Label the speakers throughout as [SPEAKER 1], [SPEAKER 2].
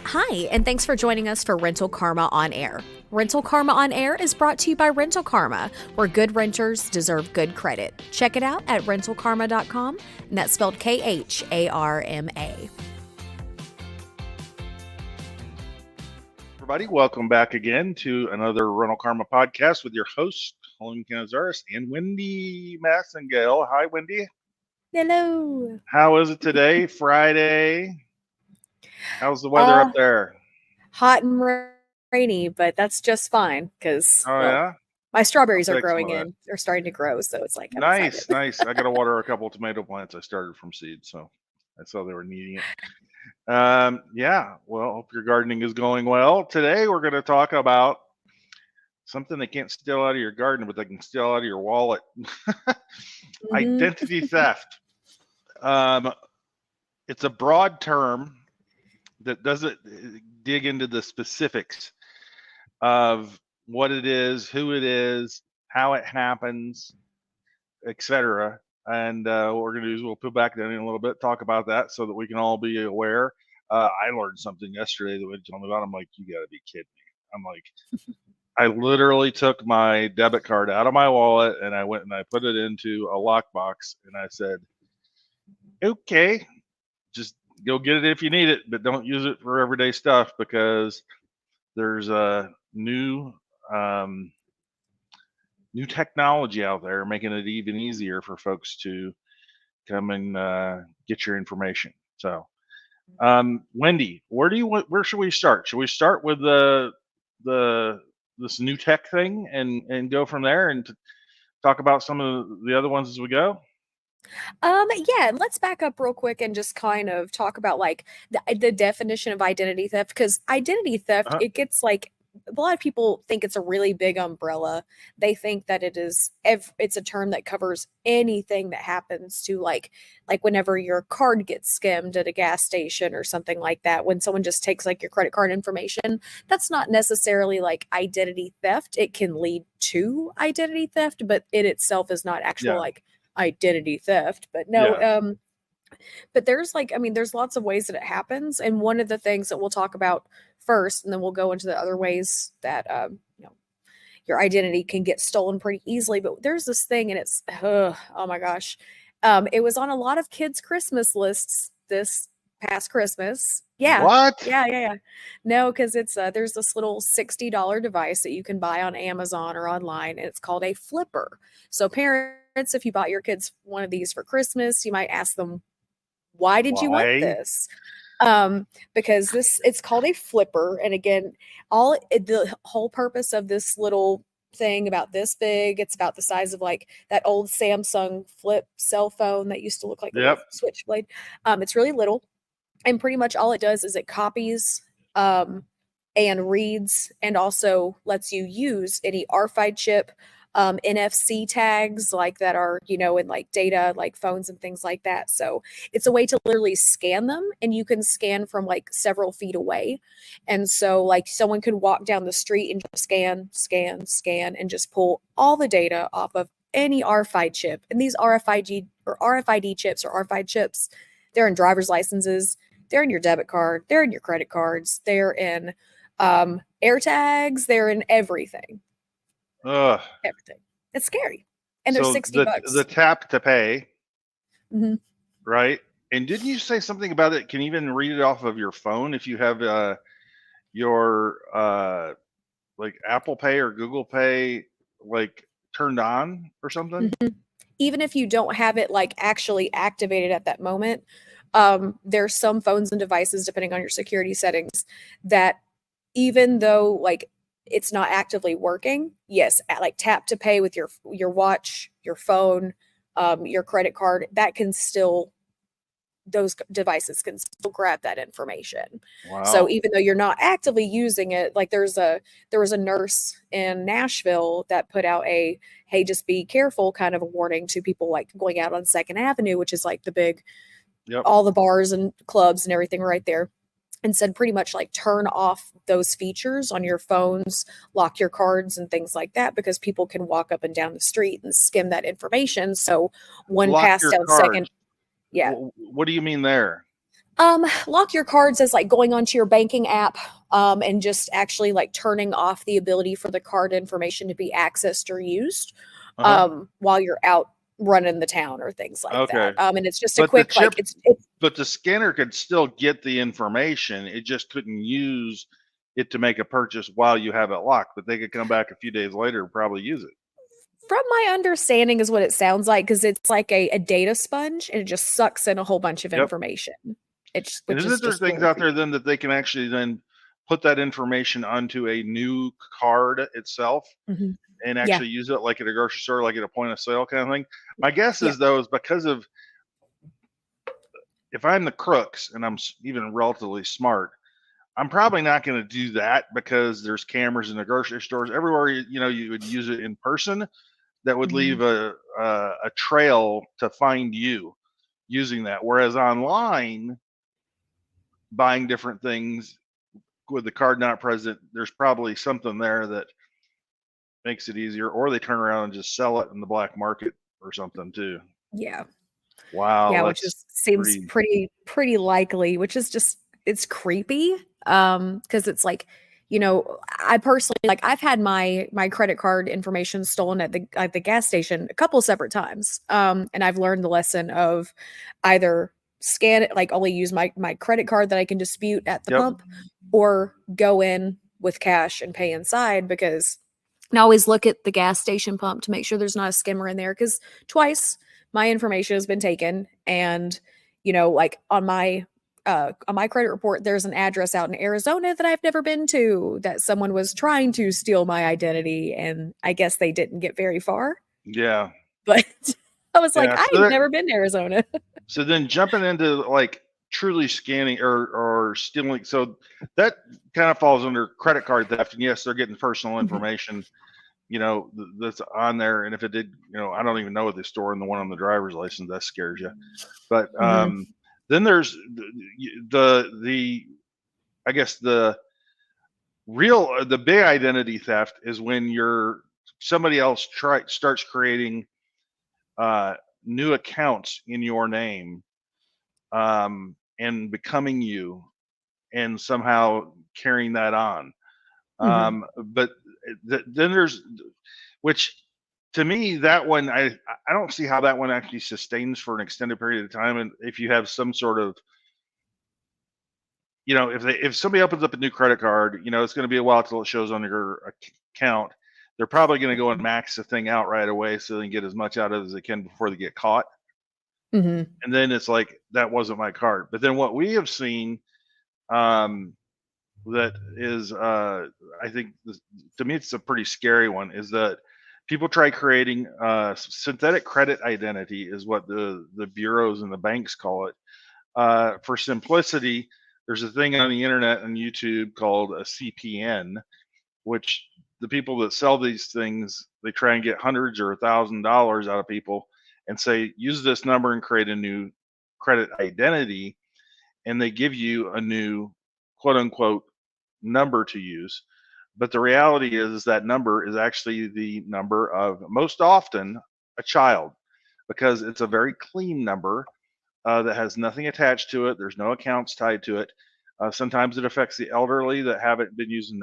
[SPEAKER 1] Hi, and thanks for joining us for Rental Karma on Air. Rental Karma on Air is brought to you by Rental Karma, where good renters deserve good credit. Check it out at rentalkarma.com, and that's spelled KHARMA.
[SPEAKER 2] Everybody, welcome back again to another Rental Karma podcast with your host, Cullen and Wendy Massengale. Hi, Wendy.
[SPEAKER 1] Hello.
[SPEAKER 2] How is it today? Friday. How's the weather up there?
[SPEAKER 1] Hot and rainy, but that's just fine because
[SPEAKER 2] Yeah,
[SPEAKER 1] my strawberries
[SPEAKER 2] I'll
[SPEAKER 1] are
[SPEAKER 2] take some
[SPEAKER 1] growing
[SPEAKER 2] of that.
[SPEAKER 1] in. They're starting to grow, so it's like I'm
[SPEAKER 2] Nice.
[SPEAKER 1] excited.
[SPEAKER 2] I got to water a couple of tomato plants I started from seed, so I saw they were needing it. Yeah, well, hope your gardening is going well. Today we're going to talk about something they can't steal out of your garden, but they can steal out of your wallet. Identity theft. It's a broad term that doesn't dig into the specifics of what it is, who it is, how it happens, etc. And what we're going to do is we'll put back down in a little bit, talk about that so that we can all be aware. I learned something yesterday that would tell me about. I'm like, you got to be kidding me. I'm like, I literally took my debit card out of my wallet and I went and I put it into a lockbox and I said, okay, just go get it if you need it, but don't use it for everyday stuff because there's a new technology out there making it even easier for folks to come and get your information. So, Wendy, where should we start? Should we start with this new tech thing and go from there and talk about some of the other ones as we go?
[SPEAKER 1] Yeah, let's back up real quick and just kind of talk about like the definition of identity theft, because identity theft,
[SPEAKER 2] Uh-huh.
[SPEAKER 1] it gets like a lot of people think it's a really big umbrella. They think that it's a term that covers anything that happens to like whenever your card gets skimmed at a gas station or something like that, when someone just takes like your credit card information. That's not necessarily like identity theft. It can lead to identity theft, but it itself is not actual
[SPEAKER 2] Yeah,
[SPEAKER 1] like identity theft. But no,
[SPEAKER 2] yeah.
[SPEAKER 1] but there's like, I mean, there's lots of ways that it happens, and one of the things that we'll talk about first, and then we'll go into the other ways that your identity can get stolen pretty easily. But there's this thing, and it's oh my gosh, it was on a lot of kids' Christmas lists this past Christmas. Yeah.
[SPEAKER 2] What?
[SPEAKER 1] Yeah. No, because it's there's this little $60 device that you can buy on Amazon or online, and it's called a flipper. So parents, if you bought your kids one of these for Christmas, you might ask them, why did you want
[SPEAKER 2] Why?
[SPEAKER 1] this? Because it's called a flipper. And again, the whole purpose of this little thing about this big, it's about the size of like that old Samsung flip cell phone that used to look like a little
[SPEAKER 2] Yep.
[SPEAKER 1] switchblade. It's really little. And pretty much all it does is it copies and reads, and also lets you use any RFID chip, NFC tags like that are, in like data, like phones and things like that. So it's a way to literally scan them, and you can scan from like several feet away. And so like someone could walk down the street and just scan, and just pull all the data off of any RFID chip. And these RFID chips or RFID chips, they're in driver's licenses, they're in your debit card, they're in your credit cards, they're in air tags, they're in everything.
[SPEAKER 2] Ugh.
[SPEAKER 1] Everything. It's scary. And they're
[SPEAKER 2] So
[SPEAKER 1] 60
[SPEAKER 2] the
[SPEAKER 1] bucks.
[SPEAKER 2] tap to pay,
[SPEAKER 1] Mhm.
[SPEAKER 2] right? And didn't you say something about it can even read it off of your phone if you have your like Apple Pay or Google Pay like turned on or something?
[SPEAKER 1] Mhm. Even if you don't have it like actually activated at that moment, there's some phones and devices, depending on your security settings, that even though like it's not actively working, yes, like tap to pay with your watch, your phone, your credit card, that can still those devices can still grab that information. So
[SPEAKER 2] Wow.
[SPEAKER 1] even though you're not actively using it, like there was a nurse in Nashville that put out a hey, just be careful kind of a warning to people like going out on Second Avenue, which is like the big
[SPEAKER 2] Yep.
[SPEAKER 1] all the bars and clubs and everything right there. And said pretty much like turn off those features on your phones, lock your cards and things like that, because people can walk up and down the street and skim that information. So one
[SPEAKER 2] Lock
[SPEAKER 1] pass
[SPEAKER 2] your
[SPEAKER 1] down
[SPEAKER 2] cards.
[SPEAKER 1] second, yeah.
[SPEAKER 2] What do you mean there?
[SPEAKER 1] Lock your cards as like going onto your banking app, and just actually like turning off the ability for the card information to be accessed or used,
[SPEAKER 2] Uh-huh.
[SPEAKER 1] while you're out running the town or things like that.
[SPEAKER 2] Okay.
[SPEAKER 1] And it's just a
[SPEAKER 2] But the
[SPEAKER 1] quick like
[SPEAKER 2] chip,
[SPEAKER 1] it's
[SPEAKER 2] but the scanner could still get the information. It just couldn't use it to make a purchase while you have it locked, but they could come back a few days later and probably use it.
[SPEAKER 1] from my understanding is what it sounds like because it's like a data sponge and it just sucks in a whole bunch of
[SPEAKER 2] Yep.
[SPEAKER 1] information. It's
[SPEAKER 2] And
[SPEAKER 1] which is
[SPEAKER 2] isn't there
[SPEAKER 1] just
[SPEAKER 2] things
[SPEAKER 1] really
[SPEAKER 2] out there
[SPEAKER 1] creepy.
[SPEAKER 2] then that they can actually then put that information onto a new card itself
[SPEAKER 1] Mhm.
[SPEAKER 2] and
[SPEAKER 1] Yeah.
[SPEAKER 2] actually use it like at a grocery store, like at a point of sale kind of thing? My guess
[SPEAKER 1] Yeah.
[SPEAKER 2] is though is because of if I'm the crooks and I'm even relatively smart, I'm probably not going to do that because there's cameras in the grocery stores everywhere. You would use it in person. That would
[SPEAKER 1] Mhm.
[SPEAKER 2] leave a trail to find you using that. Whereas online, buying different things with the card not present, there's probably something there that makes it easier. Or they turn around and just sell it in the black market or something too.
[SPEAKER 1] Yeah.
[SPEAKER 2] Wow,
[SPEAKER 1] Yeah, which
[SPEAKER 2] that's
[SPEAKER 1] is seems
[SPEAKER 2] pretty.
[SPEAKER 1] pretty likely, which is just it's creepy. Because it's like, I personally like I've had my credit card information stolen at the gas station a couple separate times. And I've learned the lesson of either scan it, like only use my credit card that I can dispute at the
[SPEAKER 2] Yep.
[SPEAKER 1] pump, or go in with cash and pay inside because and I always look at the gas station pump to make sure there's not a skimmer in there because twice my information has been taken and like on my credit report there's an address out in Arizona that I've never been to that someone was trying to steal my identity and I guess they didn't get very far.
[SPEAKER 2] Yeah.
[SPEAKER 1] But I was like,
[SPEAKER 2] Yeah.
[SPEAKER 1] I've never been to Arizona.
[SPEAKER 2] So then jumping into like truly scanning or stealing, so that kind of falls under credit card theft. And yes, they're getting personal
[SPEAKER 1] Mhm,
[SPEAKER 2] information, that's on there. And if it did, I don't even know what they store in the one on the driver's license. That scares you. But
[SPEAKER 1] mhm,
[SPEAKER 2] then there's the I guess the big identity theft is when somebody else starts creating uh, new accounts in your name, and becoming you and somehow carrying that on.
[SPEAKER 1] mhm,
[SPEAKER 2] But then there's, which to me, that one, I don't see how that one actually sustains for an extended period of time. And if you have some sort of, if somebody opens up a new credit card, it's going to be a while till it shows on your account. They're probably going to go and max the thing out right away so they can get as much out of it as they can before they get caught.
[SPEAKER 1] mhm,
[SPEAKER 2] And then it's like, that wasn't my card. But then what we have seen, um, that is, I think to me it's a pretty scary one, is that people try creating synthetic credit identity, is what the bureaus and the banks call it. For simplicity, there's a thing on the internet and YouTube called a CPN, which the people that sell these things, they try and get hundreds or $1,000 out of people and say, use this number and create a new credit identity, and they give you a new quote unquote number to use. But the reality is that number is actually the number of, most often, a child, because it's a very clean number that has nothing attached to it. There's no accounts tied to it. Sometimes it affects the elderly that haven't been using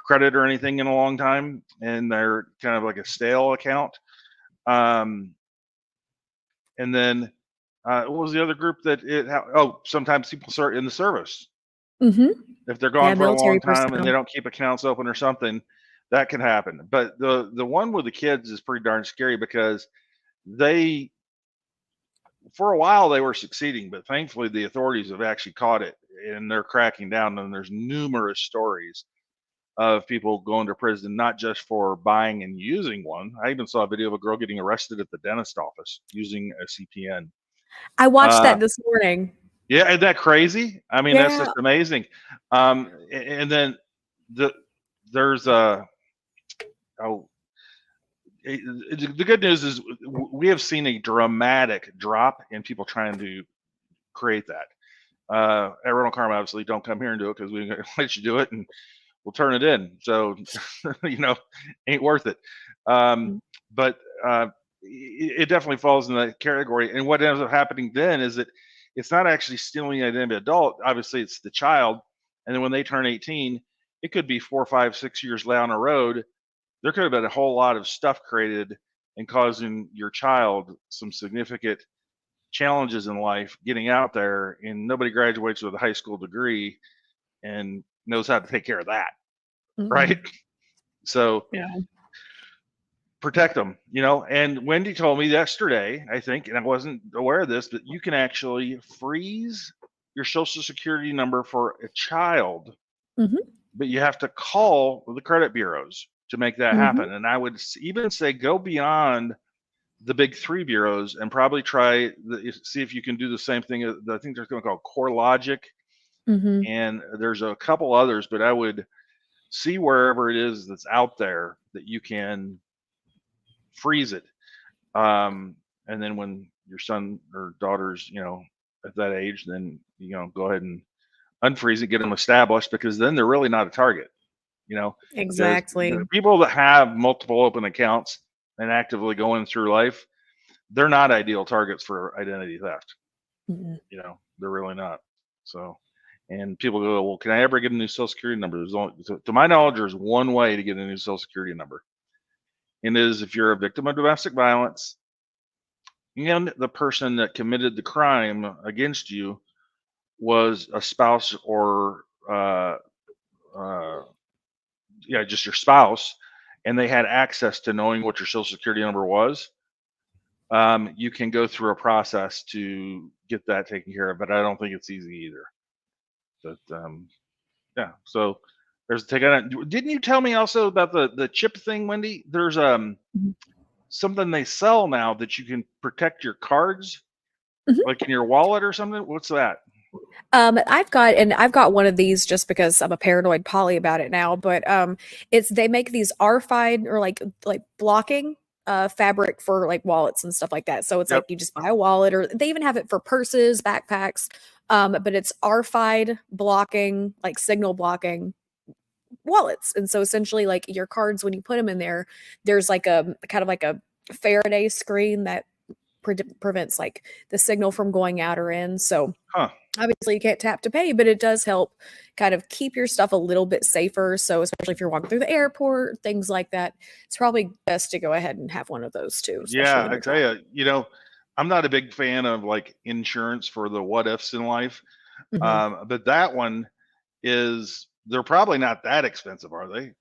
[SPEAKER 2] credit or anything in a long time, and they're kind of like a stale account. Um, and then what was the other group that oh, sometimes people start in the service.
[SPEAKER 1] mhm.
[SPEAKER 2] If they're
[SPEAKER 1] Yeah,
[SPEAKER 2] gone for a long
[SPEAKER 1] military
[SPEAKER 2] time and they
[SPEAKER 1] personnel.
[SPEAKER 2] don't keep accounts open or something, that can happen. But the one with the kids is pretty darn scary because they, for a while, they were succeeding, but thankfully the authorities have actually caught it and they're cracking down. And there's numerous stories of people going to prison, not just for buying and using one. I even saw a video of a girl getting arrested at the dentist office using a CPN.
[SPEAKER 1] I watched
[SPEAKER 2] Uh,
[SPEAKER 1] that this morning.
[SPEAKER 2] yeah, isn't that crazy? I mean, that's
[SPEAKER 1] Yeah.
[SPEAKER 2] just amazing. And then the there's a oh, the good news is we have seen a dramatic drop in people trying to create that. At Ronald Karma, obviously, don't come here and do it because we let you do it and we'll turn it in. So, you know, ain't worth it. Um, but it definitely falls in that category. And what ends up happening then is that it's not actually stealing the identity of the adult. Obviously, it's the child. And then when they turn 18, it could be 4, 5, 6 years down the road. There could have been a whole lot of stuff created and causing your child some significant challenges in life getting out there. And nobody graduates with a high school degree and knows how to take care of that. Right. So
[SPEAKER 1] Yeah.
[SPEAKER 2] protect them, and Wendy told me yesterday, I think, and I wasn't aware of this, but you can actually freeze your social security number for a child, but you have to call the credit bureaus to make that happen. And I would even say go beyond the big 3 bureaus and probably try see if you can do the same thing. I think there's something called CoreLogic, and there's a couple others, but I would see wherever it is that's out there that you can freeze it. And then when your son or daughter's, at that age, then, go ahead and unfreeze it, get them established, because then they're really not a target, because
[SPEAKER 1] Exactly.
[SPEAKER 2] the people that have multiple open accounts and actively going through life, they're not ideal targets for identity theft. They're really not. So, and people go, well, can I ever get a new social security number? There's only, to my knowledge, there's one way to get a new social security number. And it is if you're a victim of domestic violence and the person that committed the crime against you was a spouse or just your spouse, and they had access to knowing what your social security number was. You can go through a process to get that taken care of, but I don't think it's easy either. But yeah, so there's a take on it. Didn't you tell me also about the chip thing, Wendy? There's something they sell now that you can protect your cards, like in your wallet or something. What's that?
[SPEAKER 1] I've got one of these just because I'm a paranoid Polly about it now, but they make these RFID or like blocking fabric for like wallets and stuff like that. So it's like
[SPEAKER 2] Yep.
[SPEAKER 1] you just buy a wallet, or they even have it for purses, backpacks. But it's RFID blocking, like signal blocking wallets. And so essentially, like your cards, when you put them in there, there's like a kind of like a Faraday screen that prevents like the signal from going out or in. So
[SPEAKER 2] Huh.
[SPEAKER 1] obviously you can't tap to pay, but it does help kind of keep your stuff a little bit safer. So especially if you're walking through the airport, things like that, it's probably best to go ahead and have one of those too, especially
[SPEAKER 2] Yeah,
[SPEAKER 1] when
[SPEAKER 2] I
[SPEAKER 1] you're
[SPEAKER 2] tell
[SPEAKER 1] driving.
[SPEAKER 2] you, I'm not a big fan of like insurance for the what ifs in life. But that one they're probably not that expensive, are they?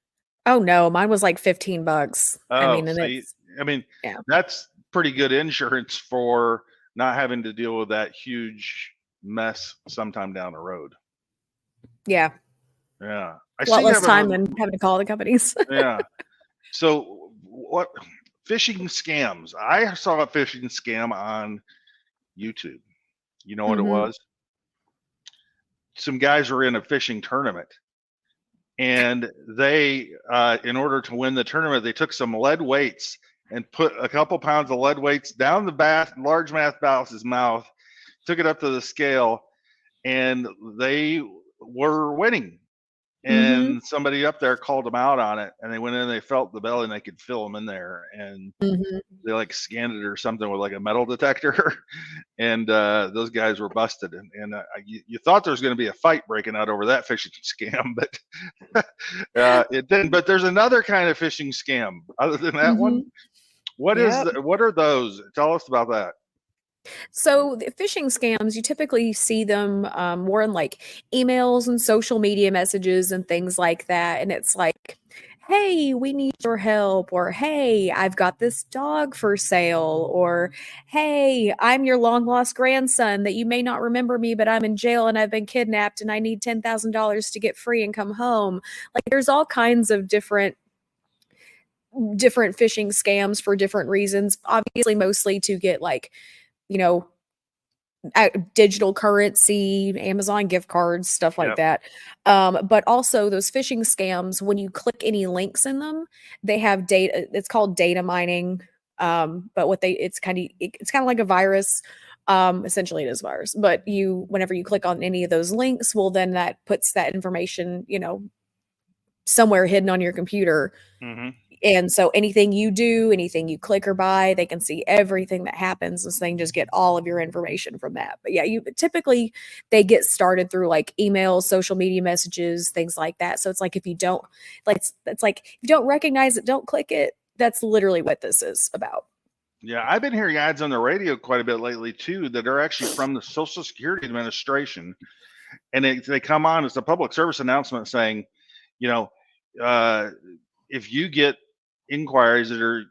[SPEAKER 1] Oh no, mine was like $15. I
[SPEAKER 2] Oh,
[SPEAKER 1] mean, and
[SPEAKER 2] see,
[SPEAKER 1] it's
[SPEAKER 2] I mean,
[SPEAKER 1] yeah.
[SPEAKER 2] that's pretty good insurance for not having to deal with that huge mess sometime down the road.
[SPEAKER 1] Yeah.
[SPEAKER 2] Yeah.
[SPEAKER 1] A lot less time than having to call the companies.
[SPEAKER 2] Yeah. So what phishing scams? I saw a phishing scam on YouTube. You know what it was? Some guys were in a fishing tournament, and they in order to win the tournament, they took some lead weights and put a couple pounds of lead weights down the largemouth bass's mouth, took it up to the scale, and they were winning. And somebody up there called them out on it, and they went in, they felt the belly, and they could feel them in there, and they like scanned it or something with like a metal detector, and those guys were busted. And you thought there was going to be a fight breaking out over that phishing scam, but it didn't. But there's another kind of phishing scam other than that one. What
[SPEAKER 1] Yep.
[SPEAKER 2] what are those? Tell us about that.
[SPEAKER 1] So the phishing scams, you typically see them more in like emails and social media messages and things like that. And it's like, hey, we need your help, or hey, I've got this dog for sale, or hey, I'm your long lost grandson that you may not remember me, but I'm in jail and I've been kidnapped and I need $10,000 to get free and come home. Like there's all kinds of different phishing scams for different reasons. Obviously, mostly to get like, you know, digital currency, Amazon gift cards, stuff like
[SPEAKER 2] Yep.
[SPEAKER 1] that. But also those phishing scams, when you click any links in them, they have data. It's called data mining. But it's kind of like a virus. Essentially, it is a virus. But whenever you click on any of those links, well, then that puts that information, somewhere hidden on your computer,
[SPEAKER 2] Mm-hmm.
[SPEAKER 1] And so anything you do, anything you click or buy, they can see everything that happens. This thing just get all of your information from that. But yeah, you typically they get started through like emails, social media messages, things like that. So it's like if you don't like it's like if you don't recognize it, don't click it. That's literally what this is about.
[SPEAKER 2] Yeah, I've been hearing ads on the radio quite a bit lately too that are actually from the Social Security Administration, and they come on as a public service announcement saying, you know, uh, if you get inquiries that are,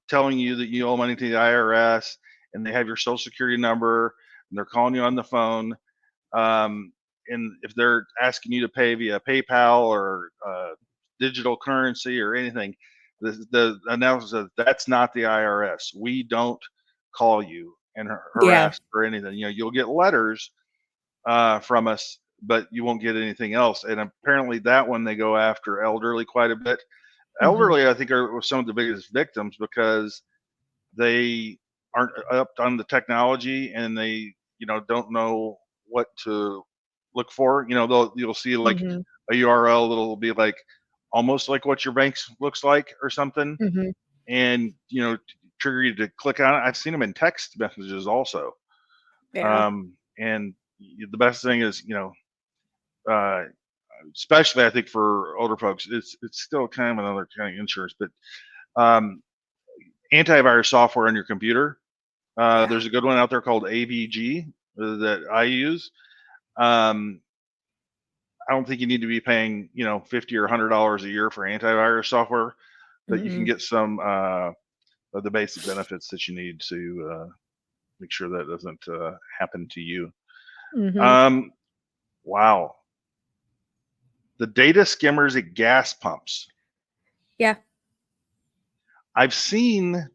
[SPEAKER 2] telling you that you owe money to the IRS and they have your social security number and they're calling you on the phone, and if they're asking you to pay via PayPal or digital currency or anything, the announcer says that's not the IRS. We don't call you and
[SPEAKER 1] Yeah.
[SPEAKER 2] harass or anything. You'll get letters from us, but you won't get anything else. And apparently, that one they go after elderly quite a bit.
[SPEAKER 1] Mhm.
[SPEAKER 2] Elderly, I think, are some of the biggest victims because they aren't up on the technology and they, don't know what to look for. You'll see like
[SPEAKER 1] Mhm.
[SPEAKER 2] a URL that'll be like almost like what your bank looks like or something,
[SPEAKER 1] Mhm.
[SPEAKER 2] and trigger you to click on it. I've seen them in text messages also.
[SPEAKER 1] Yeah.
[SPEAKER 2] And the best thing is, uh, especially I think for older folks, it's still kind of another kind of insurance, but um, antivirus software on your computer.
[SPEAKER 1] Yeah.
[SPEAKER 2] There's a good one out there called AVG that I use. Um, I don't think you need to be paying, $50 or $100 a year for antivirus software, but you can
[SPEAKER 1] Mhm.
[SPEAKER 2] get some of the basic benefits that you need to make sure that doesn't happen to you.
[SPEAKER 1] Mhm.
[SPEAKER 2] Um, wow, the data skimmers at gas pumps.
[SPEAKER 1] Yeah.
[SPEAKER 2] I've seen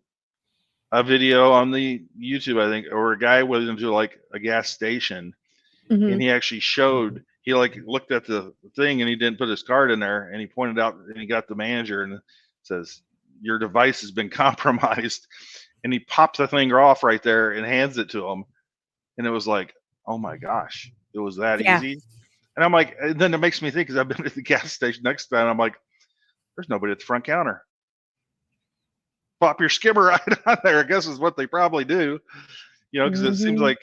[SPEAKER 2] a video on the YouTube, I think, or a guy went into like a gas station and
[SPEAKER 1] Mhm.
[SPEAKER 2] he actually showed he like looked at the thing and he didn't put his card in there and he pointed out and he got the manager and says your device has been compromised, and he pops the thing off right there and hands it to him, and it was like, oh my gosh, it was that
[SPEAKER 1] Yeah.
[SPEAKER 2] easy. And I'm like, and then it makes me think, because I've been at the gas station next time, I'm like, there's nobody at the front counter. Pop your skimmer right on there, I guess is what they probably do, because it seems
[SPEAKER 1] Mhm.
[SPEAKER 2] like,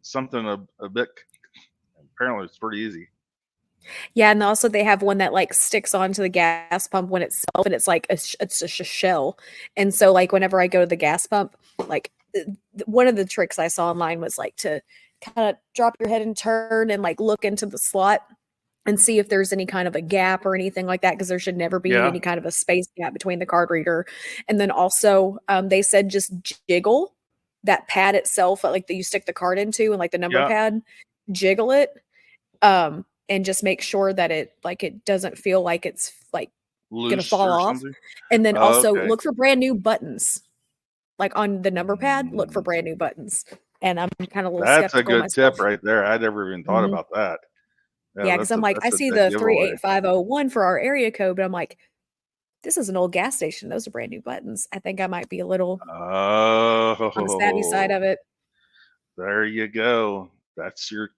[SPEAKER 2] something a bit, apparently it's pretty easy.
[SPEAKER 1] Yeah, and also they have one that, like, sticks onto the gas pump when it's self, and it's like it's a shell, and so, like, whenever I go to the gas pump, like, one of the tricks I saw online was, like, to kinda drop your head and turn and, like, look into the slot and see if there's any kind of a gap or anything like that, because there should never be
[SPEAKER 2] Yeah,
[SPEAKER 1] any kind of a space gap between the card reader, and then also, they said just jiggle that pad itself, like, that you stick the card into and, like, the number
[SPEAKER 2] yeah,
[SPEAKER 1] pad, jiggle it, and just make sure that it doesn't feel like it's, like, gonna
[SPEAKER 2] loose
[SPEAKER 1] fall
[SPEAKER 2] or
[SPEAKER 1] off,
[SPEAKER 2] something.
[SPEAKER 1] and then
[SPEAKER 2] Oh,
[SPEAKER 1] also
[SPEAKER 2] okay.
[SPEAKER 1] look for brand new buttons, like, on the number pad, look for
[SPEAKER 2] Mm,
[SPEAKER 1] brand new buttons, and I'm kinda a little
[SPEAKER 2] that's a
[SPEAKER 1] skeptical
[SPEAKER 2] good tip
[SPEAKER 1] myself.
[SPEAKER 2] right there. I never even thought
[SPEAKER 1] Mhm.
[SPEAKER 2] about that. Yeah,
[SPEAKER 1] Yeah, because 'cause I'm like, I
[SPEAKER 2] that's a
[SPEAKER 1] see
[SPEAKER 2] big
[SPEAKER 1] the
[SPEAKER 2] giveaway.
[SPEAKER 1] 38501 for our area code, but I'm like, "This is an old gas station, those are brand new buttons." I think I might be a little on the savvy side
[SPEAKER 2] Oh,
[SPEAKER 1] of it.
[SPEAKER 2] there you go. That's your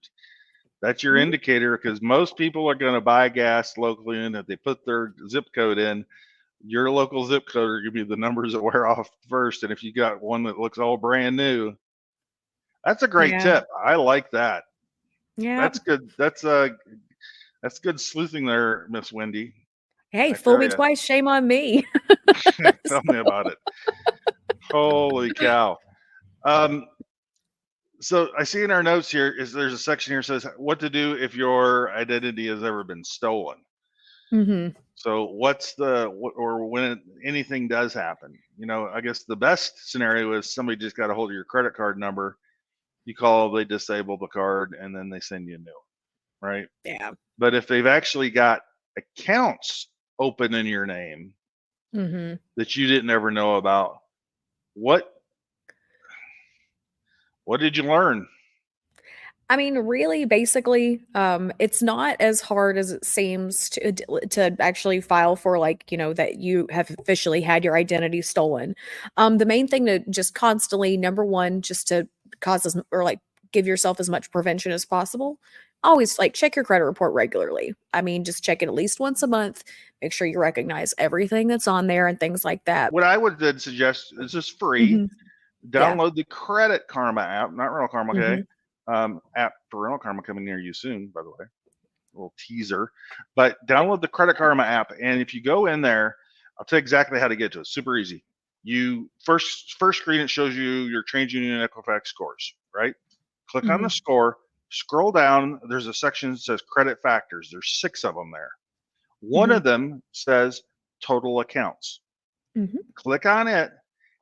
[SPEAKER 1] Mhm.
[SPEAKER 2] indicator, because most people are going to buy gas locally, and if they put their zip code in, your local zip code are going to be the numbers that wear off first. And if you got one that looks all brand new, that's a great
[SPEAKER 1] Yeah.
[SPEAKER 2] tip. I like that.
[SPEAKER 1] Yep.
[SPEAKER 2] That's good. That's good sleuthing there, Miss Wendy.
[SPEAKER 1] Hey,
[SPEAKER 2] I
[SPEAKER 1] fool
[SPEAKER 2] tell
[SPEAKER 1] me
[SPEAKER 2] you.
[SPEAKER 1] twice, shame on me.
[SPEAKER 2] Tell me about it. Holy cow. Um, so I see in our notes here is there's a section here that says what to do if your identity has ever been stolen.
[SPEAKER 1] Mhm.
[SPEAKER 2] So or when anything does happen, I guess the best scenario is somebody just got a hold of your credit card number. You call, they disable the card, and then they send you a new one, right?
[SPEAKER 1] Yeah.
[SPEAKER 2] But if they've actually got accounts open in your name
[SPEAKER 1] Mhm.
[SPEAKER 2] that you didn't ever know about, what what did you learn?
[SPEAKER 1] I mean, really, basically, it's not as hard as it seems to actually file for, like, that you have officially had your identity stolen. The main thing to just constantly, number one, just to cause us or like give yourself as much prevention as possible, always like check your credit report regularly. I mean, just check it at least once a month. Make sure you recognize everything that's on there and things like that.
[SPEAKER 2] What I would then suggest is just free.
[SPEAKER 1] Mhm. Yeah.
[SPEAKER 2] Download the Credit Karma app, not Rental Karma, okay?
[SPEAKER 1] Mhm.
[SPEAKER 2] App for Rental Karma coming near you soon, by the way. A little teaser. But download the Credit Karma app, and if you go in there, I'll tell you exactly how to get to it. Super easy. You first screen, it shows you your TransUnion and Equifax scores, right? Click on the
[SPEAKER 1] Mhm.
[SPEAKER 2] score, scroll down. There's a section that says credit factors. There's 6 of them there. One
[SPEAKER 1] Mhm.
[SPEAKER 2] of them says total accounts.
[SPEAKER 1] Mhm.
[SPEAKER 2] Click on it,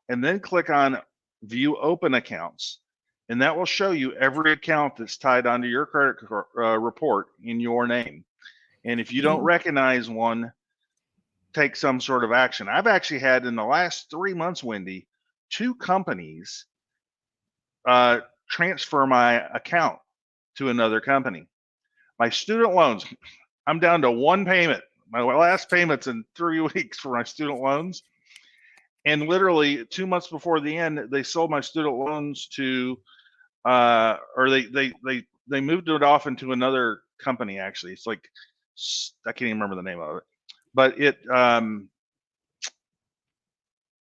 [SPEAKER 2] and then click on view open accounts, and that will show you every account that's tied onto your credit report in your name. And if you don't
[SPEAKER 1] Mhm.
[SPEAKER 2] recognize one, take some sort of action. I've actually had in the last 3 months, Wendy, 2 companies transfer my account to another company. My student loans, I'm down to 1 payment. My last payment's in 3 weeks for my student loans. And literally 2 months before the end, they sold my student loans to, or they moved it off into another company. Actually, it's like I can't even remember the name of it, but it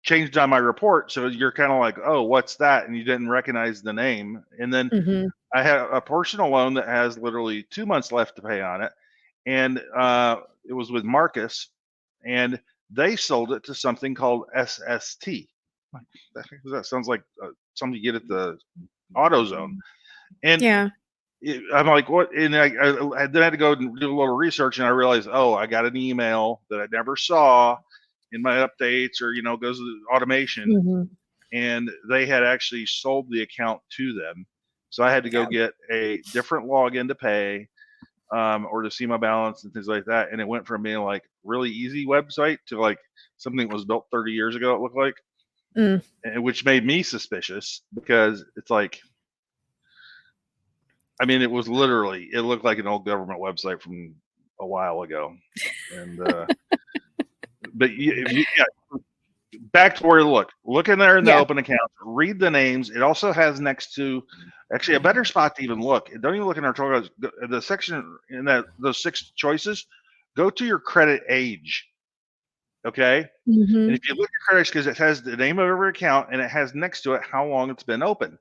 [SPEAKER 2] changed on my report. So you're kind of like, oh, what's that? And you didn't recognize the name. And then
[SPEAKER 1] Mhm.
[SPEAKER 2] I have a personal loan that has literally 2 months left to pay on it, and it was with Marcus, and they sold it to something called SST. That sounds like something you get at the AutoZone. And
[SPEAKER 1] Yeah.
[SPEAKER 2] I'm like, what? And I then had to go and do a little research, and I realized, oh, I got an email that I never saw in my updates, or goes to the automation,
[SPEAKER 1] Mhm.
[SPEAKER 2] and they had actually sold the account to them. So I had to go
[SPEAKER 1] Yeah.
[SPEAKER 2] get a different login to pay, or to see my balance and things like that. And it went from being like really easy website to like something that was built 30 years ago, it looked like,
[SPEAKER 1] Mm.
[SPEAKER 2] which made me suspicious because it's like, I mean, it was literally, it looked like an old government website from a while ago. And, but if you, yeah, back to where you look in there in the
[SPEAKER 1] Yeah.
[SPEAKER 2] open account, read the names. It also has next to, actually a better spot to even look. Don't even look in our total, the section in those 6 choices, go to your credit age. Okay. And
[SPEAKER 1] Mhm.
[SPEAKER 2] if you look at credits, because it has the name of every account and it has next to it how long it's been open.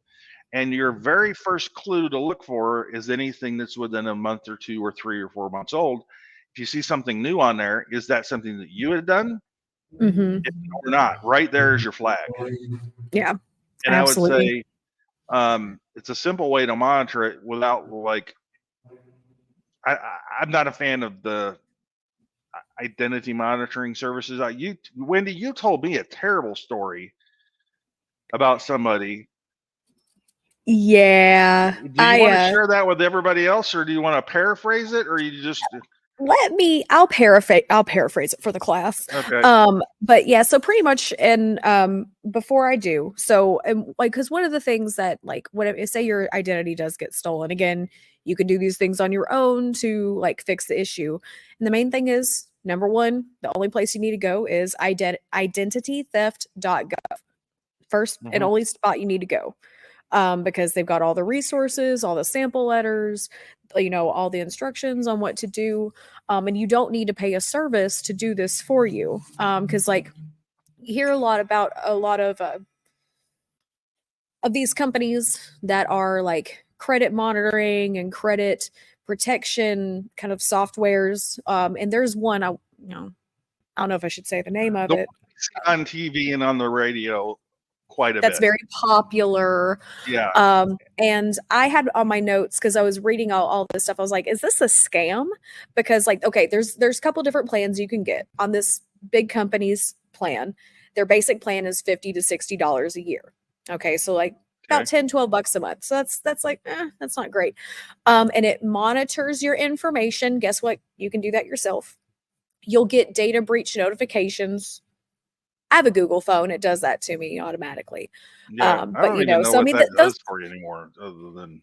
[SPEAKER 2] And your very first clue to look for is anything that's within a month or 2 or 3 or 4 months old. If you see something new on there, is that something that you had done?
[SPEAKER 1] Mhm.
[SPEAKER 2] Or not? Right there is your flag.
[SPEAKER 1] Yeah.
[SPEAKER 2] And I would
[SPEAKER 1] Absolutely.
[SPEAKER 2] say it's a simple way to monitor it without like, I'm not a fan of the identity monitoring services. Wendy, you told me a terrible story about somebody.
[SPEAKER 1] Yeah.
[SPEAKER 2] Do you want to share that with everybody else, or do you want to paraphrase it, or you just
[SPEAKER 1] I'll paraphrase it for the class.
[SPEAKER 2] okay?
[SPEAKER 1] But yeah, so pretty much, and before I do, so like, because one of the things that, like, if say your identity does get stolen, again, you can do these things on your own to like fix the issue. And the main thing is, number one, the only place you need to go is identitytheft.gov. First and
[SPEAKER 2] Mm-hmm.
[SPEAKER 1] only spot you need to go, because they've got all the resources, all the sample letters, all the instructions on what to do. And you don't need to pay a service to do this for you. Because, like, you hear a lot about a lot of these companies that are like credit monitoring and credit protection kind of softwares. And there's one, I don't know if I should say the name of
[SPEAKER 2] The
[SPEAKER 1] it,
[SPEAKER 2] on TV and on the radio quite a
[SPEAKER 1] that's
[SPEAKER 2] bit.
[SPEAKER 1] very popular.
[SPEAKER 2] Yeah.
[SPEAKER 1] And I had on my notes, because I was reading all this stuff. I was like, is this a scam? Because, like, okay, there's a couple different plans you can get on this big company's plan. Their basic plan is $50 to $60 a year. Okay, so like about
[SPEAKER 2] Okay.
[SPEAKER 1] 10-12 bucks a month. So that's like, that's not great. And it monitors your information. Guess what? You can do that yourself. You'll get data breach notifications. I have a Google phone. It does that to me automatically.
[SPEAKER 2] Yeah. I
[SPEAKER 1] But
[SPEAKER 2] don't even know
[SPEAKER 1] so I
[SPEAKER 2] what
[SPEAKER 1] mean,
[SPEAKER 2] that
[SPEAKER 1] those,
[SPEAKER 2] does for you anymore, other than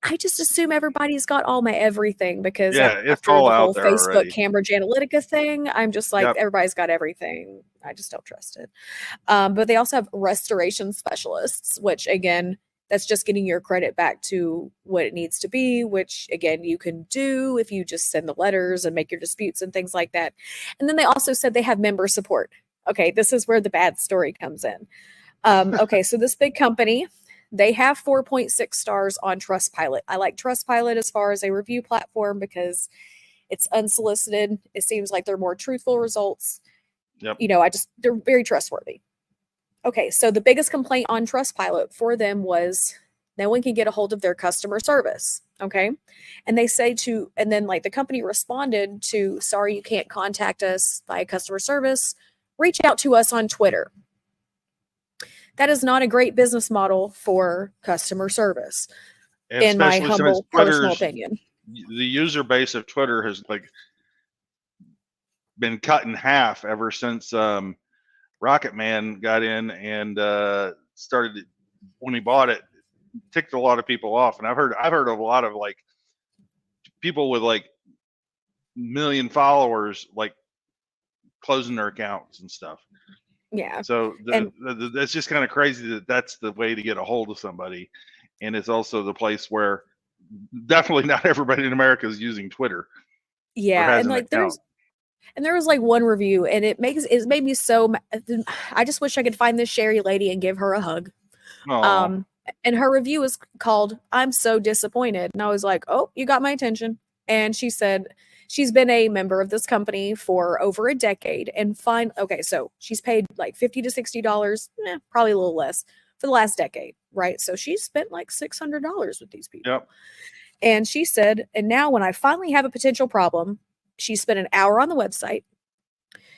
[SPEAKER 1] I just assume everybody's got all my everything, because
[SPEAKER 2] yeah, it's
[SPEAKER 1] after
[SPEAKER 2] all
[SPEAKER 1] the
[SPEAKER 2] out
[SPEAKER 1] whole
[SPEAKER 2] there
[SPEAKER 1] Facebook
[SPEAKER 2] already.
[SPEAKER 1] Cambridge Analytica thing, I'm just like,
[SPEAKER 2] Yep.
[SPEAKER 1] everybody's got everything. I just don't trust it. But they also have restoration specialists, which, again, That's just getting your credit back to what it needs to be, which again, you can do if you just send the letters and make your disputes and things like that. And then they also said they have member support. Okay, this is where the bad story comes in. Okay, so this big company, they have 4.6 stars on Trustpilot. I like Trustpilot as far as a review platform because it's unsolicited. It seems like they're more truthful results.
[SPEAKER 2] Yep.
[SPEAKER 1] They're very trustworthy. Okay, so the biggest complaint on Trustpilot for them was no one can get a hold of their customer service. Okay. And then like the company responded to, sorry, you can't contact us via customer service. Reach out to us on Twitter. That is not a great business model for customer service, in my
[SPEAKER 2] Especially since
[SPEAKER 1] humble personal opinion.
[SPEAKER 2] The user base of Twitter has like been cut in half ever since Rocket Man got in and started when he bought it, ticked a lot of people off. And I've heard of a lot of like people with like million followers like closing their accounts and stuff.
[SPEAKER 1] Yeah.
[SPEAKER 2] So that's just kind of crazy that that's the way to get a hold of somebody. And it's also the place where definitely not everybody in America is using Twitter.
[SPEAKER 1] Yeah. And like there was like one review and it made me so I just wish I could find this Sherry lady and give her a hug.
[SPEAKER 2] Aww.
[SPEAKER 1] And her review is called I'm so disappointed. And I was like, oh, you got my attention. And she said she's been a member of this company for over a decade and so she's paid like $50 to $60, probably a little less for the last decade, right? So she's spent like $600 with these people.
[SPEAKER 2] Yep.
[SPEAKER 1] And she said, and now when I finally have a potential problem, she spent an hour on the website.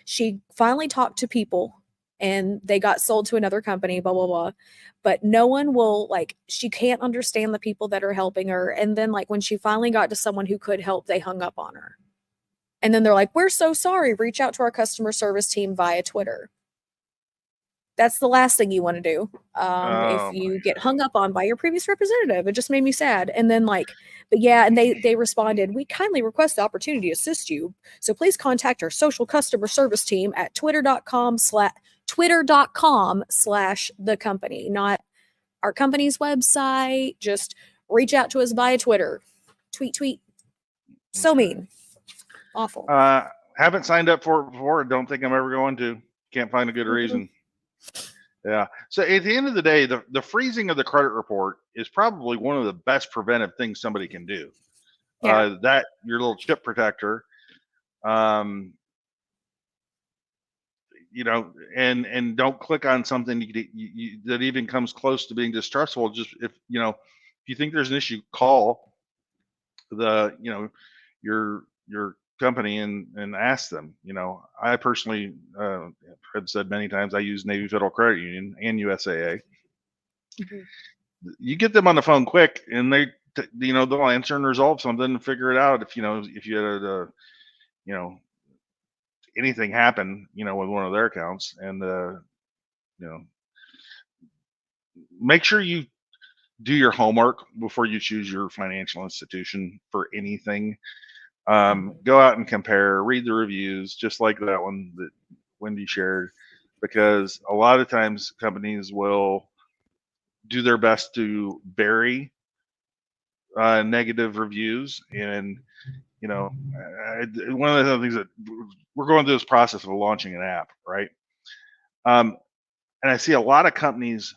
[SPEAKER 1] She finally talked to people and they got sold to another company, blah, blah, blah. But no one will, like, she can't understand the people that are helping her. And then, like, when she finally got to someone who could help, they hung up on her. And then they're like, we're so sorry. Reach out to our customer service team via Twitter. That's the last thing you want to do if you get hung up on by your previous representative. It just made me sad. And then and they responded, we kindly request the opportunity to assist you. So please contact our social customer service team at twitter.com/the company, not our company's website. Just reach out to us via Twitter. Tweet. So mean. Awful.
[SPEAKER 2] Haven't signed up for it before. Don't think I'm ever going to. Can't find a good reason. Yeah. So at the end of the day, the freezing of the credit report is probably one of the best preventive things somebody can do.
[SPEAKER 1] Yeah.
[SPEAKER 2] That your little chip protector, and don't click on something that even comes close to being distrustful. Just if you think there's an issue, call your company and ask them. I personally have said many times I use Navy Federal Credit Union and USAA.
[SPEAKER 1] Mm-hmm.
[SPEAKER 2] You get them on the phone quick, and they'll answer and resolve something and figure it out. If you had anything happen with one of their accounts, and make sure you do your homework before you choose your financial institution for anything. Go out and compare, read the reviews, just like that one that Wendy shared, because a lot of times companies will do their best to bury negative reviews. And one of the things that we're going through this process of launching an app, right? And I see a lot of companies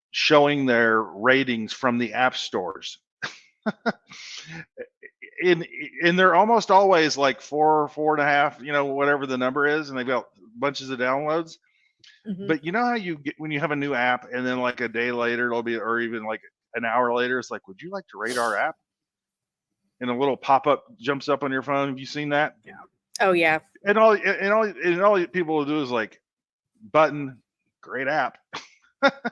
[SPEAKER 2] showing their ratings from the app stores. And they're almost always like 4.5, whatever the number is, and they've got bunches of downloads. Mm-hmm. But you know how you get when you have a new app, and then like a day later or even like an hour later, it's like, would you like to rate our app? And a little pop-up jumps up on your phone. Have you seen that?
[SPEAKER 1] Yeah. Oh yeah.
[SPEAKER 2] And all people will do is like, button, great app.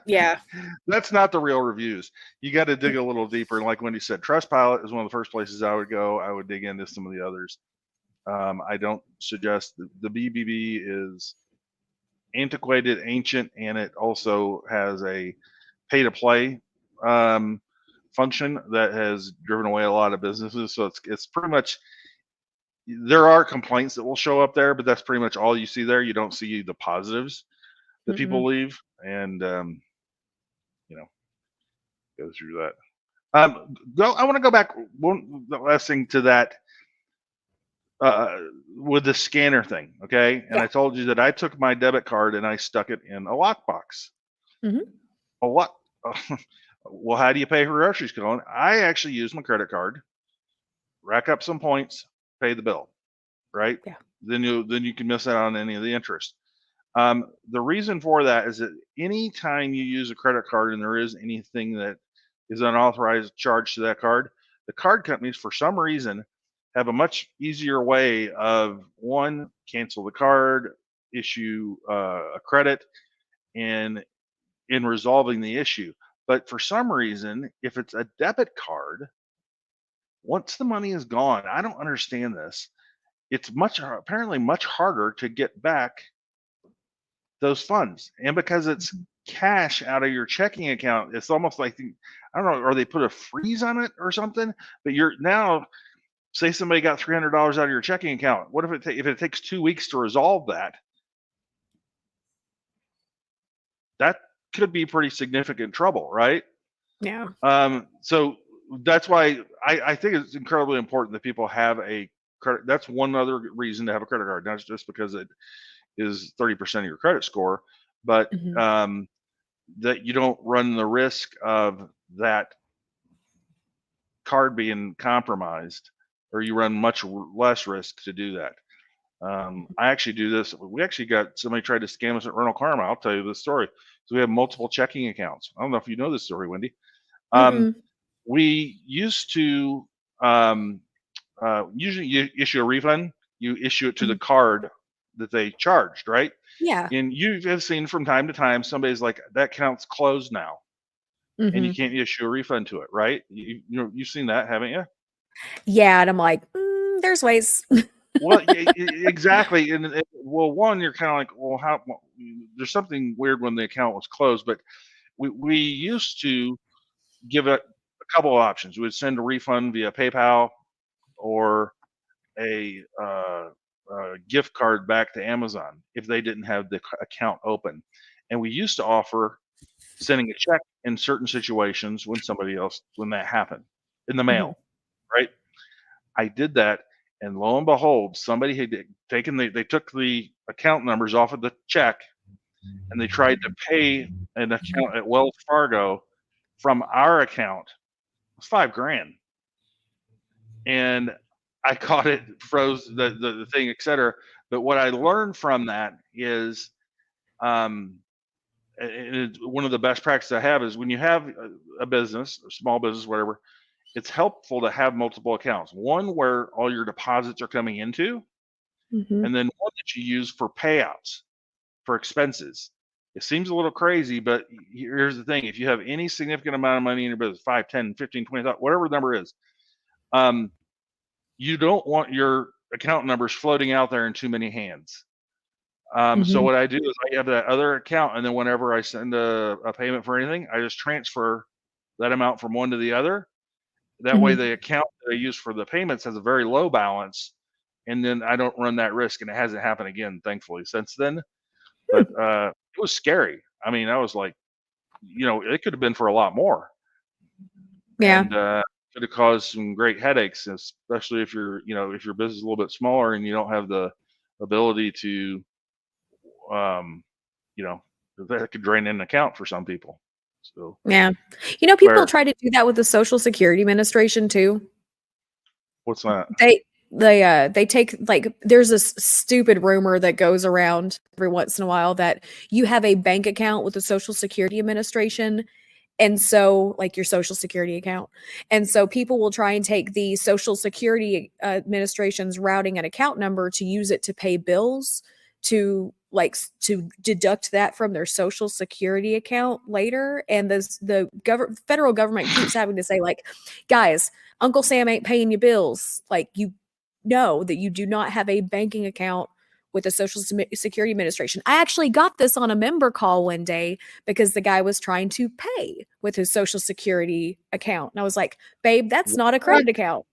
[SPEAKER 1] Yeah.
[SPEAKER 2] That's not the real reviews. You got to dig a little deeper. And like Wendy said, Trustpilot is one of the first places I would go. I would dig into some of the others. I don't suggest the BBB is antiquated, ancient, and it also has a pay to play function that has driven away a lot of businesses. So it's pretty much, there are complaints that will show up there, but that's pretty much all you see there. You don't see the positives that people leave. And go through that. I want to go back the last thing to that with the scanner thing, okay? And
[SPEAKER 1] Yeah.
[SPEAKER 2] I told you that I took my debit card and I stuck it in a lockbox.
[SPEAKER 1] Mhm.
[SPEAKER 2] A what? Well, how do you pay for groceries, Colin? I actually use my credit card, rack up some points, pay the bill, right?
[SPEAKER 1] Yeah.
[SPEAKER 2] Then you can miss out on any of the interest. The reason for that is that anytime you use a credit card and there is anything that is unauthorized charge to that card, the card companies, for some reason, have a much easier way of, one, cancel the card, issue a credit, and in resolving the issue. But for some reason, if it's a debit card, once the money is gone, I don't understand this. It's apparently much harder to get back those funds. And because it's
[SPEAKER 1] Mhm.
[SPEAKER 2] cash out of your checking account, it's almost like I don't know, or they put a freeze on it or something. But you're now, say somebody got $300 out of your checking account. What if it takes 2 weeks to resolve that? That could be pretty significant trouble, right?
[SPEAKER 1] Yeah.
[SPEAKER 2] So that's why I think it's incredibly important that people have a credit. That's one other reason to have a credit card, not just because it is 30% of your credit score, but
[SPEAKER 1] Mhm.
[SPEAKER 2] that you don't run the risk of that card being compromised, or you run much less risk to do that. I actually do this. We actually got somebody tried to scam us at Rental Karma. I'll tell you this story. So we have multiple checking accounts. I don't know if you know this story, Wendy. Um,
[SPEAKER 1] Mm-mm.
[SPEAKER 2] we used to usually you issue a refund. You issue it to the
[SPEAKER 1] Mhm.
[SPEAKER 2] card that they charged, right?
[SPEAKER 1] Yeah.
[SPEAKER 2] And you have seen from time to time somebody's like, that account's closed now, and you
[SPEAKER 1] Mhm.
[SPEAKER 2] can't issue a refund to it, right? You've seen that, haven't you?
[SPEAKER 1] Yeah, and I'm like, there's ways.
[SPEAKER 2] Well, exactly. And well, one, you're kind of like, well, how? There's something weird when the account was closed, but we used to give it a couple of options. We would send a refund via PayPal or a gift card back to Amazon if they didn't have the account open. And we used to offer sending a check in certain situations when that happened in the
[SPEAKER 1] Mhm.
[SPEAKER 2] mail, right? I did that, and lo and behold, somebody had they took the account numbers off of the check and they tried to pay an account at Wells Fargo from our account. It was 5 grand. And I caught it, froze the thing, etc. But what I learned from that is, um, one of the best practices I have is when you have a business, a small business, whatever, it's helpful to have multiple accounts. One where all your deposits are coming into,
[SPEAKER 1] Mhm.
[SPEAKER 2] and then one that you use for payouts, for expenses. It seems a little crazy, but here's the thing. If you have any significant amount of money in your business, 5, 10, 15, 20, whatever the number is, um, you don't want your account numbers floating out there in too many hands. So
[SPEAKER 1] Mhm.
[SPEAKER 2] what I do is I have that other account, and then whenever I send a payment for anything, I just transfer that amount from one to the other. That way,
[SPEAKER 1] Mhm.
[SPEAKER 2] the account that I use for the payments has a very low balance, and then I don't run that risk, and it hasn't happened again, thankfully, since then. But
[SPEAKER 1] Hmm.
[SPEAKER 2] it was scary. I mean, I was like, it could have been for a lot more,
[SPEAKER 1] Yeah.
[SPEAKER 2] and could have caused some great headaches, especially if your business is a little bit smaller and you don't have the ability to, um, you know, that could drain an account for some people. So
[SPEAKER 1] Yeah. People
[SPEAKER 2] where
[SPEAKER 1] try to do that with the Social Security Administration too.
[SPEAKER 2] what's that?
[SPEAKER 1] They take, like, there's this stupid rumor that goes around every once in a while that you have a bank account with the Social Security Administration, and so, like, your Social Security account. And so people will try and take the Social Security Administration's routing and account number to use it to pay bills, to deduct that from their Social Security account later. And the federal government keeps having to say, like, guys, Uncle Sam ain't paying you bills. Like, you know that you do not have a banking account with the Security Administration. I actually got this on a member call one day because the guy was trying to pay with his Social Security account. And I was like, babe, that's not a
[SPEAKER 2] What?
[SPEAKER 1] credit account.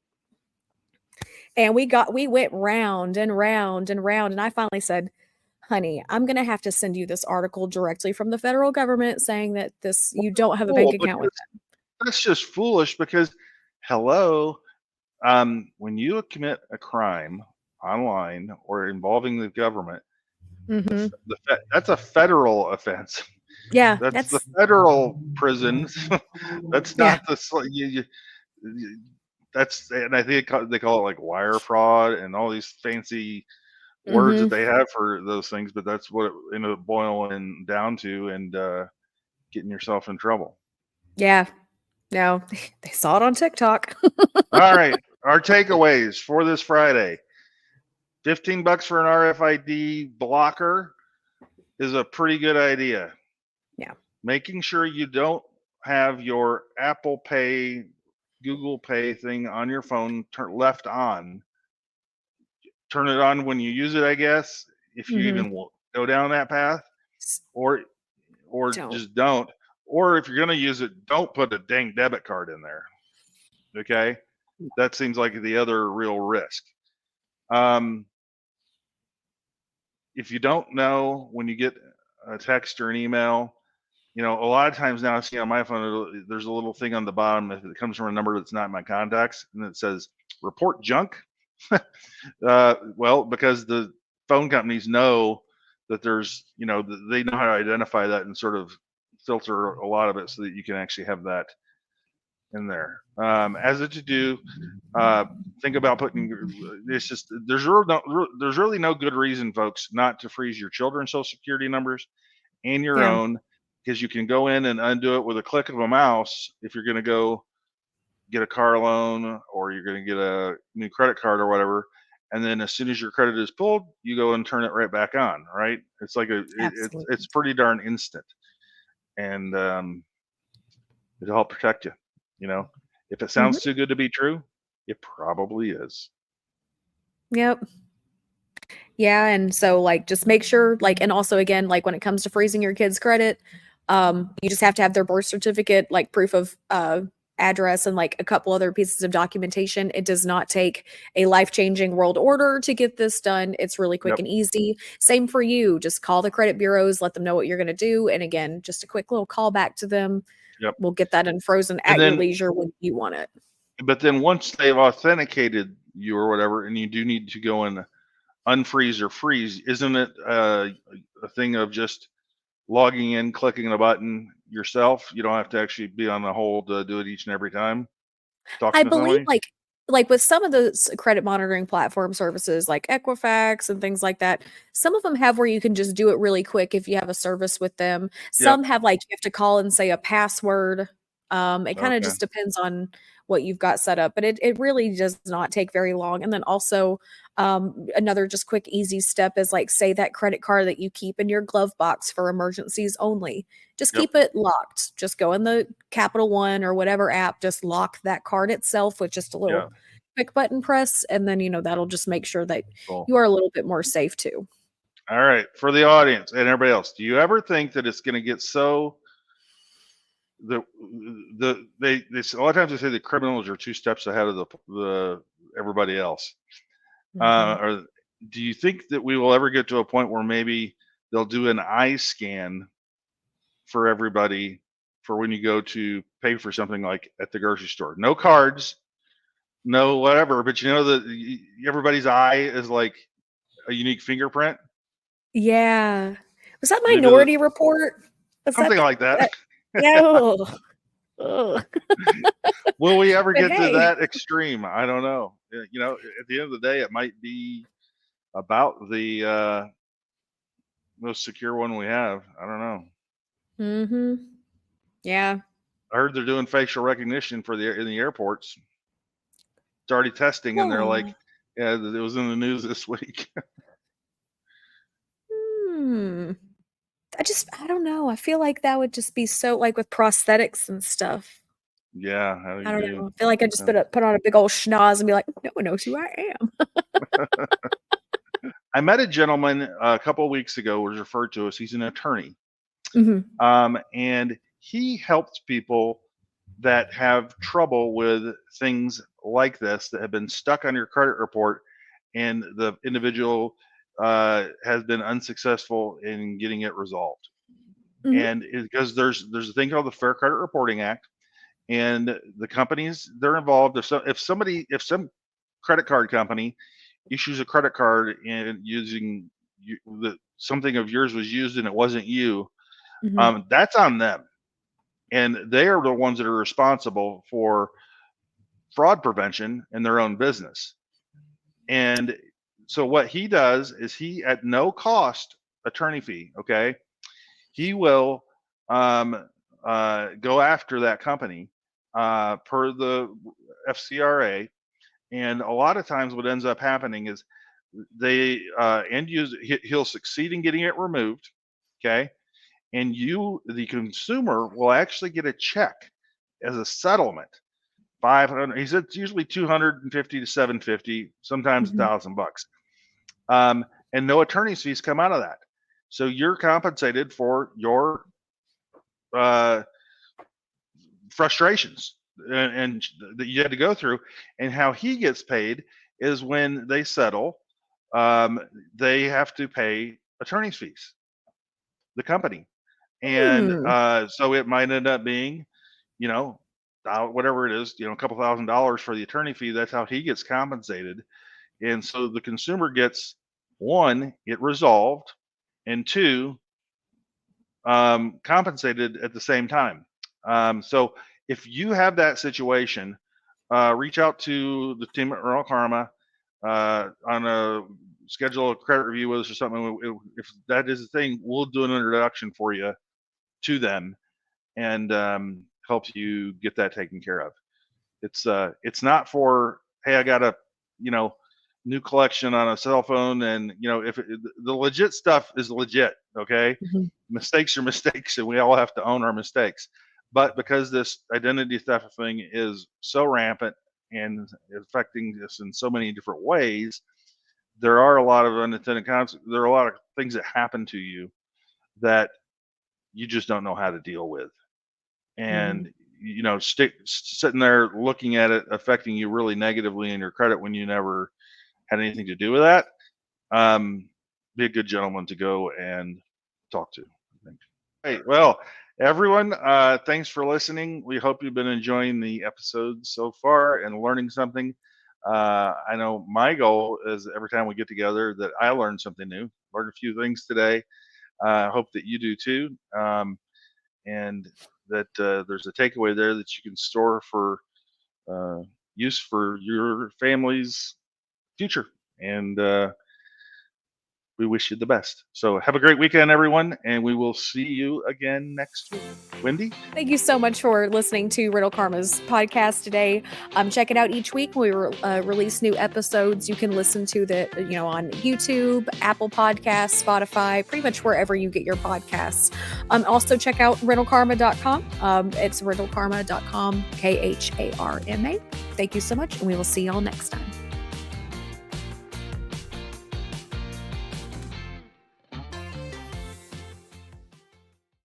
[SPEAKER 1] And we went round and round and round. And I finally said, honey, I'm going to have to send you this article directly from the federal government saying that you don't have a bank
[SPEAKER 2] Cool,
[SPEAKER 1] account with
[SPEAKER 2] because
[SPEAKER 1] them.
[SPEAKER 2] that's just foolish because, hello, when you commit a crime online or involving the government,
[SPEAKER 1] Hmm.
[SPEAKER 2] that's a federal offense.
[SPEAKER 1] Yeah,
[SPEAKER 2] That's the
[SPEAKER 1] that's
[SPEAKER 2] federal prisons. That's
[SPEAKER 1] yeah.
[SPEAKER 2] not the that's, and I think they call it like wire fraud and all these fancy words that
[SPEAKER 1] Hmm.
[SPEAKER 2] they have for those things, but that's what it ended up boiling down to, and getting yourself in trouble.
[SPEAKER 1] Yeah. No, they saw it on TikTok.
[SPEAKER 2] All right, our takeaways for this Friday: $15 for an RFID blocker is a pretty good idea.
[SPEAKER 1] Yeah.
[SPEAKER 2] Making sure you don't have your Apple Pay, Google Pay thing on your phone left on. Turn it on when you use it, I guess, if you
[SPEAKER 1] Hmm.
[SPEAKER 2] even go down that path, or
[SPEAKER 1] Don't.
[SPEAKER 2] just don't. Or if you're going to use it, don't put a dang debit card in there. Okay, that seems like the other real risk. Um, if you don't know when you get a text or an email, a lot of times now I see on my phone, there's a little thing on the bottom if it comes from a number that's not in my contacts, and it says report junk. Well, because the phone companies know that there's, they know how to identify that and sort of filter a lot of it so that you can actually have that in there. As a to do, uh, think about putting. It's just there's really no good reason, folks, not to freeze your children's social security numbers and your
[SPEAKER 1] Yeah.
[SPEAKER 2] own, because you can go in and undo it with a click of a mouse if you're going to go get a car loan or you're going to get a new credit card or whatever. And then as soon as your credit is pulled, you go and turn it right back on. Right? It's like it's
[SPEAKER 1] Absolutely.
[SPEAKER 2] pretty darn instant, and it'll help protect you. You know, if it
[SPEAKER 1] Hmm.
[SPEAKER 2] sounds too good to be true, it probably is.
[SPEAKER 1] Yep. Yeah, and so, like, just make sure, like, and also again, like, when it comes to freezing your kids' credit, you just have to have their birth certificate, like, proof of, address and, like, a couple other pieces of documentation. It does not take a life-changing world order to get this done. It's really quick
[SPEAKER 2] Yep.
[SPEAKER 1] and easy. Same for you. Just call the credit bureaus, let them know what you're gonna do, and again, just a quick little call back to them.
[SPEAKER 2] Yep.
[SPEAKER 1] We'll get that unfrozen
[SPEAKER 2] And
[SPEAKER 1] at your
[SPEAKER 2] then,
[SPEAKER 1] leisure when you want it.
[SPEAKER 2] but then once they've authenticated you or whatever, and you do need to go and unfreeze or freeze, isn't it a thing of just logging in, clicking a button yourself? You don't have to actually be on the hold to do it each and every time,
[SPEAKER 1] I
[SPEAKER 2] talking to
[SPEAKER 1] believe,
[SPEAKER 2] somebody.
[SPEAKER 1] like with some of the credit monitoring platform services like Equifax and things like that, some of them have where you can just do it really quick if you have a service with them.
[SPEAKER 2] Yep.
[SPEAKER 1] Some have like you have to call and say a password. It kind of
[SPEAKER 2] Okay.
[SPEAKER 1] just depends on what you've got set up, but it really does not take very long. And then also, another just quick easy step is like say that credit card that you keep in your glove box for emergencies only. Just
[SPEAKER 2] Yep.
[SPEAKER 1] keep it locked. Just go in the Capital One or whatever app, just lock that card itself with just a
[SPEAKER 2] Yeah.
[SPEAKER 1] little quick button press, and then, that'll just make sure that
[SPEAKER 2] Cool.
[SPEAKER 1] you are a little bit more safe too.
[SPEAKER 2] All right. For the audience and everybody else, do you ever think that it's going to get so the they a lot of times they say the criminals are two steps ahead of the everybody else?
[SPEAKER 1] Mhm.
[SPEAKER 2] Or do you think that we will ever get to a point where maybe they'll do an eye scan for everybody for when you go to pay for something like at the grocery store? No cards, no whatever, but you know that everybody's eye is like a unique fingerprint.
[SPEAKER 1] Yeah. Was that
[SPEAKER 2] Maybe
[SPEAKER 1] Minority Report? Was
[SPEAKER 2] something
[SPEAKER 1] that
[SPEAKER 2] like that.
[SPEAKER 1] that yeah, ugh, ugh.
[SPEAKER 2] Will we ever
[SPEAKER 1] But
[SPEAKER 2] get to
[SPEAKER 1] hey,
[SPEAKER 2] that extreme? I don't know. At the end of the day, it might be about the most secure one we have. I don't know.
[SPEAKER 1] mhm. Yeah.
[SPEAKER 2] I heard they're doing facial recognition for the in the airports. It's already testing, and they're like,
[SPEAKER 1] Oh,
[SPEAKER 2] yeah, it was in the news this week.
[SPEAKER 1] hmm. I don't know. I feel like that would just be so like with prosthetics and stuff.
[SPEAKER 2] Yeah, how do
[SPEAKER 1] I
[SPEAKER 2] you
[SPEAKER 1] don't
[SPEAKER 2] do?
[SPEAKER 1] know. I feel like I just
[SPEAKER 2] Yeah.
[SPEAKER 1] put on a big old schnoz and be like, "No one knows who I am."
[SPEAKER 2] I met a gentleman a couple of weeks ago, was referred to as he's an attorney,
[SPEAKER 1] Mhm.
[SPEAKER 2] and he helps people that have trouble with things like this that have been stuck on your credit report, and the individual has been unsuccessful in getting it resolved.
[SPEAKER 1] Mhm.
[SPEAKER 2] And because there's a thing called the Fair Credit Reporting Act, and the companies they're involved. If some credit card company issues a credit card and using something of yours was used and it wasn't you, that's on them, and they are the ones that are responsible for fraud prevention in their own business. And so what he does is he, at no cost attorney fee, okay, he will go after that company per the FCRA. And a lot of times what ends up happening is they end user, he'll succeed in getting it removed, okay, and you, the consumer, will actually get a check as a settlement. 500, he said it's usually 250 to 750, sometimes $1,000. And no attorney's fees come out of that. So you're compensated for your frustrations and that you had to go through. And how he gets paid is when they settle, they have to pay attorney's fees, the company. And so it might end up being, you know, whatever it is, you know, a couple $1,000s for the attorney fee. That's how he gets compensated. And so the consumer gets, one, it resolved, and two, compensated at the same time. So if you have that situation, reach out to the team at Rural Karma on a schedule a credit review with us or something. If that is the thing, we'll do an introduction for you to them and help you get that taken care of. It's not for, hey, I got a, you know, new collection on a cell phone, and you know, if the legit stuff is legit, okay, mistakes are mistakes, and we all have to own our mistakes. But because this identity theft thing is so rampant and affecting us in so many different ways, there are a lot of unintended consequences. There are a lot of things that happen to you that you just don't know how to deal with, and you know, sitting there looking at it affecting you really negatively in your credit when you never had anything to do with that. Be a good gentleman to go and talk to, I think. Hey, well, everyone, thanks for listening. We hope you've been enjoying the episodes so far and learning something. I know my goal is every time we get together that I learn something new. Learned a few things today. Hope that you do too. And that there's a takeaway there that you can store for use for your family's future. And we wish you the best. So have a great weekend, everyone, and we will see you again next week. Wendy?
[SPEAKER 1] Thank you so much for listening to Riddle Karma's podcast today. Check it out each week. We release new episodes. You can listen to on YouTube, Apple Podcasts, Spotify, pretty much wherever you get your podcasts. Also check out riddlekarma.com. It's riddlekarma.com, KHARMA. Thank you so much, and we will see y'all next time.